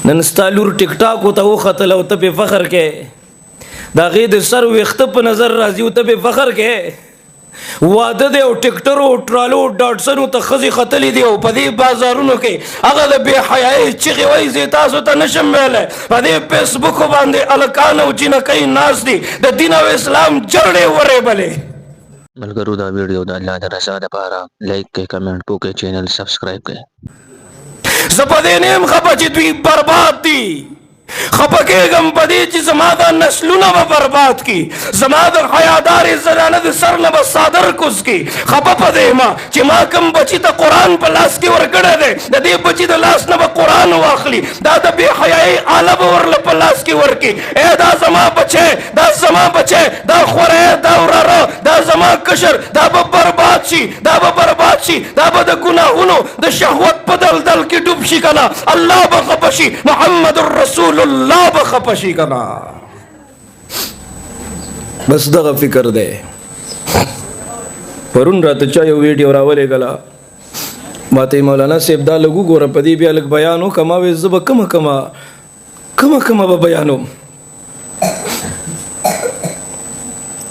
نن ستالور ټیک ټاک او ته وختل او ته په فخر کې دا غي د سر وخت په نظر راځي او ته په فخر کې واده دی او ټیکټر او ټرالو ډاټسن ته خزي خطلې دی او په دې بازارونو کې هغه د بے حیاي چې وایي زه تاسو ته نشم ویلای په دې فیسبوک باندې الکان او جن کوي ناس دي د دین او اسلام جړې ورې بلې ملګرو دا ویډیو د الله د رضا لپاره لایک کړئ کمنټ وکړئ چینل سبسکرایب کړئ زپدې نیم خپه چې دوی برباد دي خپه کېږم په دې چې زما دا نسلونه به برباد کی زما د حیادارې زنانه د سر نه به څادر کوز کی خپه په دې ما چې ما کوم بچي ته قرآن په لاس کې ورکړی دی د دې بچي د لاس نه به قرآن واخلي دا د بې حیایي آله به ورله په لاس کې ورکړي ای دا زما بچی دا زما بچی دا خوری دا وراره دا زما کشر دا به برباد شي دا به برباد شي دا به د ګناهونو د شهوت په دلدل کې ډوب شي که نه الله به خفه شي محمد رسول الله بخپشي کنا بس دغه فکر دی پرون راته چا یو ویډیو راولې غلا ماته مولانا صاحب دا لګو ګوره په دې بیا لګ بیانو کما وې زب کما به بیانو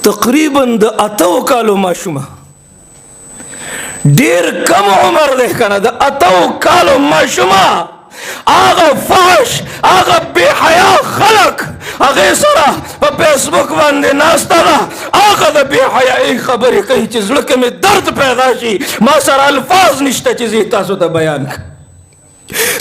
تقریبا د 8 کالو ماشومه ډیر کم عمر دی کنه د 8 کالو ماشومه آغا فاش آغا بے حیا خلق آغا سرا پا فیسبوک باندے ناستا دا آغا دا بے حیائی خبری کئی چیز لکه میں درد پیدا شی ما سر الفاظ نشتا چیزی تاسو تا بیان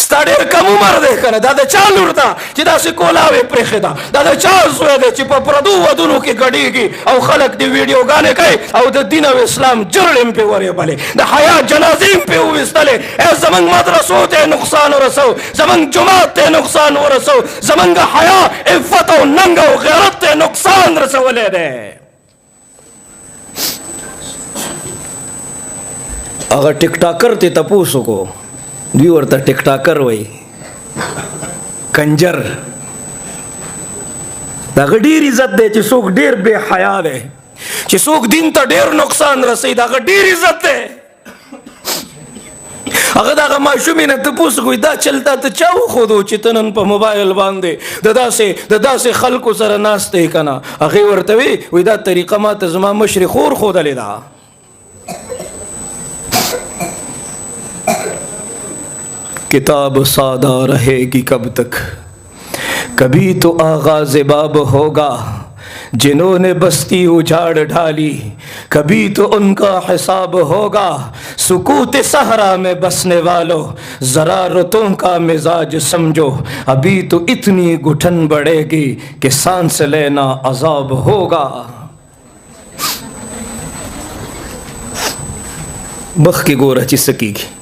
ستا ډیر کم عمر دی کنه دا د چا لور ده چې داسې کولاوې پرېښې ده دا د چا زوی دی چې په پردو ودونو کې ګډېږي او خلک د ویډیوګانې کوي او د دین او اسلام جرړې م پرې ورېبلې د حیا جنازې م پرې وویستلې ای زموږ مدرسو ته نقصان ورسو زموږ جومات ته نقصان ورسو زموږ حیا عفت او ننګ او غیرت ته نقصان رسولی دی هغه ټیک ټاکر ته تپوس وکړو دوی ورته ټیک ټاکر وای کنجر دغه ډیر عزت دی چې څوک ډیر بے حیا دی چې څوک دین ته ډیر نقصان رسوي دغه ډیر عزت دی هغه دغه ماشومې نه تپوس کوي دا چلتا ته چا وښودو چې ته نن په موبایل باندې د داسې خلکو سره ناست دی که نه هغې ورته وي دا طریقه ما ته زما مشرې خور ښودلې ده किताब सादा रहेगी कब तक कभी तो आगाज़ बाब होगा जिन्होंने बस्ती उजाड़ ढाली कभी तो उनका हिसाब होगा सुकूत सहरा में बसने वालों ज़रा रुतों का मिजाज समझो अभी तो इतनी घुटन बढ़ेगी कि सांस लेना अजाब होगा बख की गोरा ची सकीगी